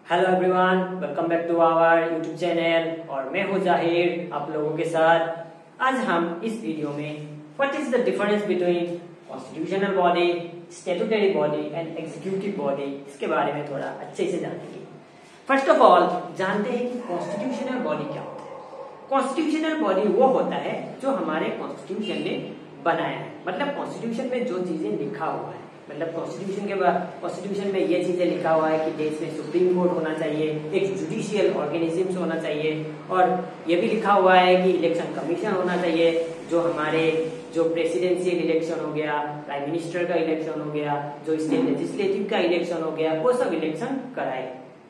Hello everyone, welcome back to our YouTube channel और मैं हूं जाहिर आप लोगों के साथ। आज हम इस वीडियो में what is the difference between constitutional body, statutory body and executive body, इसके बारे में थोड़ा अच्छे से जानेंगे। फर्स्ट ऑफ ऑल जानते हैं कि कॉन्स्टिट्यूशनल बॉडी क्या होता है। कॉन्स्टिट्यूशनल बॉडी वो होता है जो हमारे कॉन्स्टिट्यूशन ने बनाया है, मतलब कॉन्स्टिट्यूशन में जो चीजें लिखा हुआ है, मतलब कॉन्स्टिट्यूशन में ये चीजें लिखा हुआ है कि देश में सुप्रीम कोर्ट होना चाहिए, एक जुडिशियल ऑर्गेनिज्म होना चाहिए, और ये भी लिखा हुआ है कि इलेक्शन कमीशन होना चाहिए जो प्रेसिडेंशियल इलेक्शन हो गया, प्राइम मिनिस्टर का इलेक्शन हो गया, जो स्टेट लेजिस्लेटिव का इलेक्शन हो गया, वो सब इलेक्शन कराए।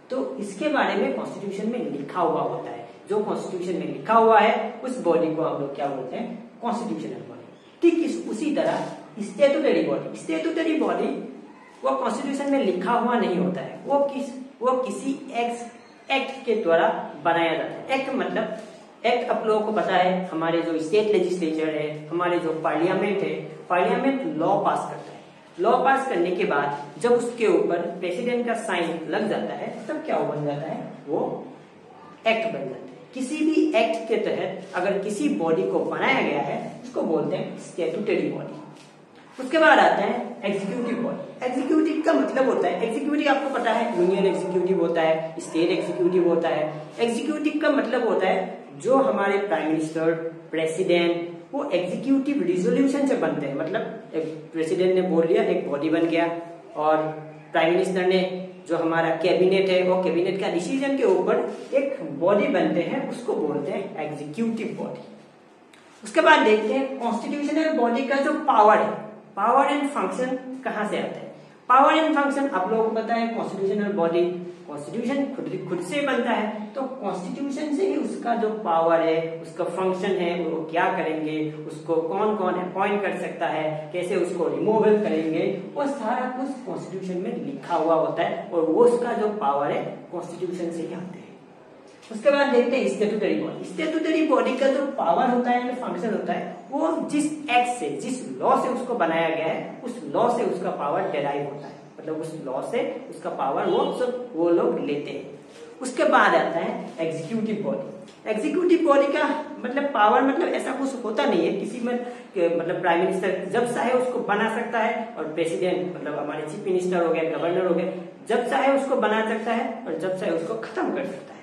तो इसके बारे में कॉन्स्टिट्यूशन में लिखा हुआ होता है। जो कॉन्स्टिट्यूशन में लिखा हुआ है उस बॉडी को हम लोग क्या बोलते हैं? Constitutional body. ठीक उसी तरह स्टैट्यूटरी बॉडी वो कॉन्स्टिट्यूशन में लिखा हुआ नहीं होता है, वो किसी एक्ट के द्वारा बनाया जाता है। एक्ट आप लोगों को पता है, हमारे जो स्टेट लेजिस्लेचर है, हमारे जो पार्लियामेंट लॉ पास करता है। लॉ पास करने के बाद जब उसके ऊपर प्रेसिडेंट का साइन लग जाता है तब क्या बन जाता है? वो एक्ट बन जाता है। किसी भी एक्ट के तहत अगर किसी बॉडी को बनाया गया है उसको बोलते हैं स्टैट्यूटरी बॉडी। उसके बाद आता है एग्जीक्यूटिव बॉडी। एग्जीक्यूटिव का मतलब होता है, एग्जीक्यूटिव आपको पता है, यूनियन एग्जीक्यूटिव होता है, स्टेट एग्जीक्यूटिव होता है। एग्जीक्यूटिव का मतलब होता है जो हमारे प्राइम मिनिस्टर, प्रेसिडेंट, वो एग्जीक्यूटिव रिजोल्यूशन से बनते हैं। मतलब प्रेसिडेंट ने बोल दिया, एक बॉडी बन गया, और प्राइम मिनिस्टर ने, जो हमारा कैबिनेट है, वो कैबिनेट का डिसीजन के ऊपर एक बॉडी बनते हैं, उसको बोलते हैं एग्जीक्यूटिव बॉडी। उसके बाद देखते हैं कॉन्स्टिट्यूशनल बॉडी का जो पावर है, पावर एंड फंक्शन कहां से आता है। पावर एंड फंक्शन आप लोगों को पता है, कॉन्स्टिट्यूशनल बॉडी कॉन्स्टिट्यूशन खुद से बनता है, तो कॉन्स्टिट्यूशन से ही उसका जो पावर है, उसका फंक्शन है, वो क्या करेंगे, उसको कौन कौन अपॉइंट कर सकता है, कैसे उसको रिमूवल करेंगे, वो सारा कुछ कॉन्स्टिट्यूशन में लिखा हुआ होता है, और वो उसका जो पावर है कॉन्स्टिट्यूशन से ही आते हैं। उसके बाद देखते हैं स्टैट्यूटरी बॉडी। स्टैट्यूटरी बॉडी का जो पावर होता है, फंक्शन होता है, वो जिस एक्ट से, जिस लॉ से उसको बनाया गया है, उस लॉ से उसका पावर डेराइव होता है, मतलब उस लॉ से उसका पावर वो लोग लेते हैं। उसके बाद आता है एग्जीक्यूटिव बॉडी। एग्जीक्यूटिव बॉडी का मतलब पावर, मतलब ऐसा कुछ होता नहीं है किसी में, मतलब प्राइम मिनिस्टर जब चाहे उसको बना सकता है, और प्रेसिडेंट मतलब हमारे चीफ मिनिस्टर हो गए, गवर्नर हो गए, जब चाहे उसको बना सकता है और जब चाहे उसको खत्म कर सकता है।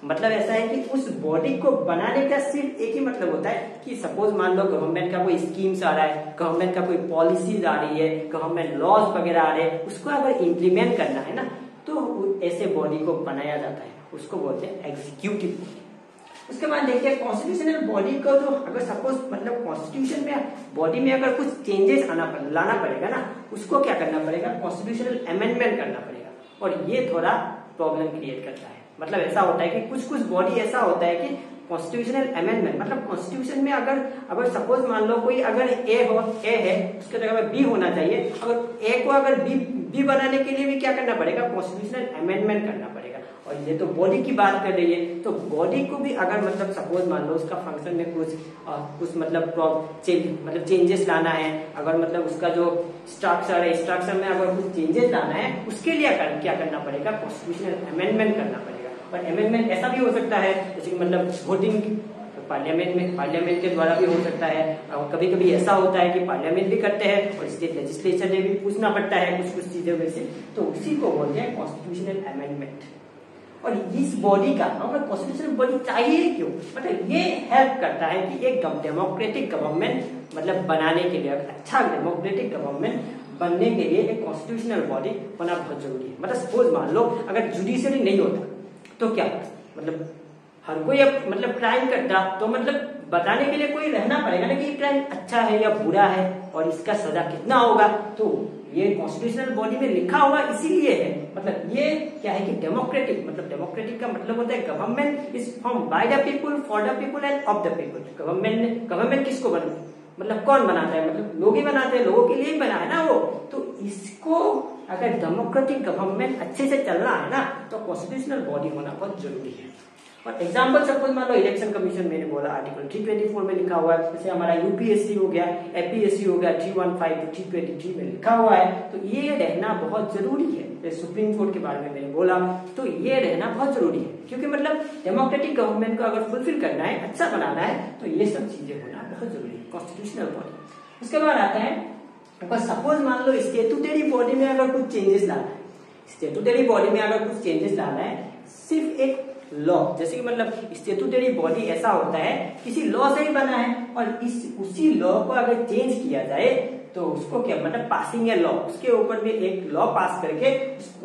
मतलब ऐसा है कि उस बॉडी को बनाने का सिर्फ एक ही मतलब होता है कि सपोज मान लो गवर्नमेंट का कोई स्कीम्स आ रहा है, गवर्नमेंट का कोई पॉलिसीज आ रही है, गवर्नमेंट लॉज वगैरह आ रहे हैं, उसको अगर इम्प्लीमेंट करना है ना, तो ऐसे बॉडी को बनाया जाता है, उसको बोलते हैं एग्जीक्यूटिव बॉडी। उसके बाद देखिए कॉन्स्टिट्यूशनल बॉडी को, जो अगर सपोज मतलब कॉन्स्टिट्यूशन में बॉडी में अगर कुछ चेंजेस लाना पड़ेगा ना, उसको क्या करना पड़ेगा? कॉन्स्टिट्यूशनल अमेंडमेंट करना पड़ेगा, और ये थोड़ा प्रॉब्लम क्रिएट करता है। मतलब ऐसा होता है कि कुछ बॉडी ऐसा होता है कि कॉन्स्टिट्यूशनल अमेंडमेंट, मतलब कॉन्स्टिट्यूशन में अगर सपोज मान लो कोई अगर ए है, उसके जगह में बी होना चाहिए, अगर ए को अगर बी बनाने के लिए भी क्या करना पड़ेगा? कॉन्स्टिट्यूशनल अमेंडमेंट करना पड़ेगा। और ये तो बॉडी की बात कर रही है, तो बॉडी को भी अगर मतलब सपोज मान लो उसका फंक्शन में कुछ मतलब चेंजेस लाना है, अगर मतलब उसका जो स्ट्रक्चर है, स्ट्रक्चर में अगर कुछ चेंजेस लाना है, उसके लिए क्या करना पड़ेगा? कॉन्स्टिट्यूशनल अमेंडमेंट करना पड़ेगा। और अमेंडमेंट ऐसा भी हो सकता है जैसे कि मतलब वोटिंग पार्लियामेंट के द्वारा भी हो सकता है, और कभी कभी ऐसा होता है कि पार्लियामेंट भी करते हैं और स्टेट लेजिस्लेचर ने भी पूछना पड़ता है कुछ चीजों में से, तो उसी को बोलते हैं कॉन्स्टिट्यूशनल अमेंडमेंट। और इस बॉडी का हमें कॉन्स्टिट्यूशनल बॉडी चाहिए क्यों? मतलब ये हेल्प करता है कि एक डेमोक्रेटिक गवर्नमेंट मतलब बनाने के लिए, अच्छा डेमोक्रेटिक गवर्नमेंट बनने के लिए एक कॉन्स्टिट्यूशनल बॉडी होना बहुत जरूरी है। मतलब सपोज मान लो अगर जुडिशरी नहीं होता तो क्या मतलब हर कोई मतलब क्राइम करता, तो मतलब बताने के लिए कोई रहना पड़ेगा ना कि क्राइम अच्छा है या बुरा है और इसका सजा कितना होगा। तो ये कॉन्स्टिट्यूशनल बॉडी में लिखा हुआ इसीलिए है। मतलब ये क्या है कि डेमोक्रेटिक, मतलब डेमोक्रेटिक का मतलब होता है government is form by the people, for the people end of the people. Government किसको बना, मतलब कौन बनाता है? मतलब लोग ही बनाते हैं, लोगों के लिए ही बना है ना वो। तो इसको अगर डेमोक्रेटिक गवर्नमेंट अच्छे से चलना है ना, तो कॉन्स्टिट्यूशनल बॉडी होना बहुत जरूरी है। और एग्जाम्पल सपोज मान लो इलेक्शन कमीशन मैंने बोला आर्टिकल 324 में लिखा हुआ है, जैसे हमारा यूपीएससी हो गया, एपीएससी हो गया 315 to 323 में लिखा हुआ है, तो ये रहना बहुत जरूरी है। जैसे सुप्रीम कोर्ट के बारे में मैंने बोला, तो ये रहना बहुत जरूरी है, क्योंकि मतलब डेमोक्रेटिक गवर्नमेंट को अगर फुलफिल करना है, अच्छा बनाना है, तो ये सब चीजें होना बहुत जरूरी है, कॉन्स्टिट्यूशनल बॉडी। उसके बाद आता है अगर सपोज मान लो स्टैट्यूटरी बॉडी में अगर कुछ चेंजेस लाना है, स्टैट्यूटरी बॉडी में अगर कुछ चेंजेस लाना है, सिर्फ एक लॉ, जैसे कि मतलब स्टैट्यूटरी बॉडी ऐसा होता है किसी लॉ से ही बना है, और उसी लॉ को अगर चेंज किया जाए तो उसको क्या मतलब पासिंग ए लॉ, उसके ऊपर में एक लॉ पास करके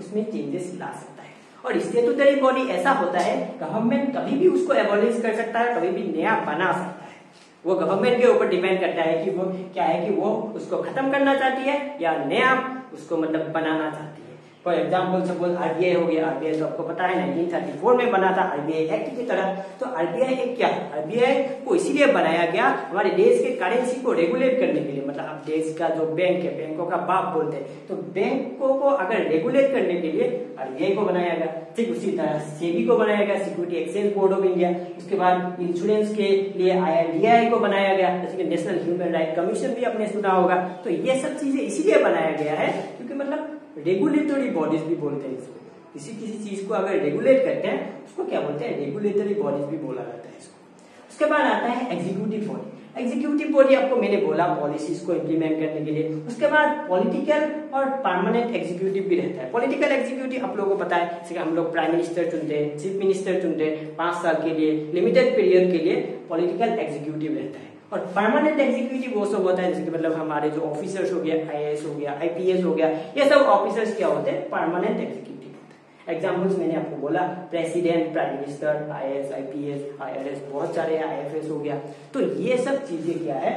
उसमें चेंजेस ला सकता है। और स्टैट्यूटरी बॉडी ऐसा होता है गवर्नमेंट कभी भी उसको एबॉलिश कर सकता है, कभी भी नया बना सकता है, वो गवर्नमेंट के ऊपर डिपेंड करता है कि वो क्या है कि वो उसको खत्म करना चाहती है या नया उसको मतलब बनाना चाहती है। फॉर एग्जाम्पल सपोज आरबीआई हो गया, आरबीआई तो आपको पता है 1934 में बना था आरबीआई एक्ट की तरह। तो आरबीआई एक क्या, आरबीआई को इसीलिए बनाया गया हमारे देश के करेंसी को रेगुलेट करने के लिए, मतलब अब देश का जो बैंक है, बैंकों का बाप बोलते हैं, तो बैंकों को अगर रेगुलेट करने के लिए आरबीआई को बनाया गया। ठीक उसी तरह सेबी को बनाया गया, security exchange board of India. उसके बाद इंश्योरेंस के लिए आईआरडीआई को बनाया गया, जैसे कि नेशनल ह्यूमन राइट कमीशन भी आपने सुना होगा। तो ये सब चीजें इसीलिए बनाया गया है क्योंकि मतलब रेगुलेटरी बॉडीज भी बोलते हैं इसको, किसी चीज को अगर रेगुलेट करते हैं उसको क्या बोलते हैं, रेगुलेटरी बॉडीज भी बोला जाता है इसको। उसके बाद आता है एग्जीक्यूटिव बॉडी। एग्जीक्यूटिव बॉडी आपको मैंने बोला पॉलिसीज को इम्प्लीमेंट करने के लिए। उसके बाद पॉलिटिकल और परमानेंट एग्जीक्यूटिव भी रहता है। पॉलिटिकल एग्जीक्यूटिव आप लोगों को पता है, जैसे हम लोग प्राइम मिनिस्टर चुनते हैं, चीफ मिनिस्टर चुनते हैं, 5 साल के लिए लिमिटेड पीरियड के लिए पॉलिटिकल एग्जीक्यूटिव रहता है। और परमानेंट एग्जीक्यूटिव वो सब होता है जैसे कि मतलब हमारे जो ऑफिसर्स हो गया, आईएएस हो गया, आईपीएस हो गया, ये सब ऑफिसर्स क्या होते हैं, परमानेंट एग्जीक्यूटिव होते हैं। एग्जांपल्स मैंने आपको बोला president, prime minister, IAS, IPS, IRS, बहुत सारे आईएफएस हो गया। तो ये सब चीजें क्या है,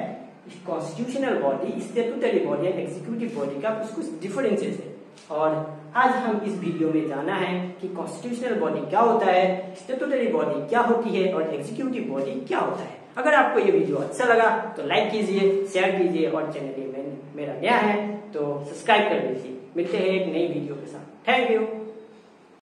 constitutional body, statutory body and executive body का कुछ डिफरेंसेस है। और आज हम इस वीडियो में जाना है कि कॉन्स्टिट्यूशनल बॉडी क्या होता है, स्टैट्यूटरी बॉडी क्या होती है और एग्जीक्यूटिव बॉडी क्या होता है। अगर आपको ये वीडियो अच्छा लगा तो लाइक कीजिए, शेयर कीजिए, और चैनल में मेरा नया है तो सब्सक्राइब कर लीजिए। मिलते हैं एक नई वीडियो के साथ। Thank you.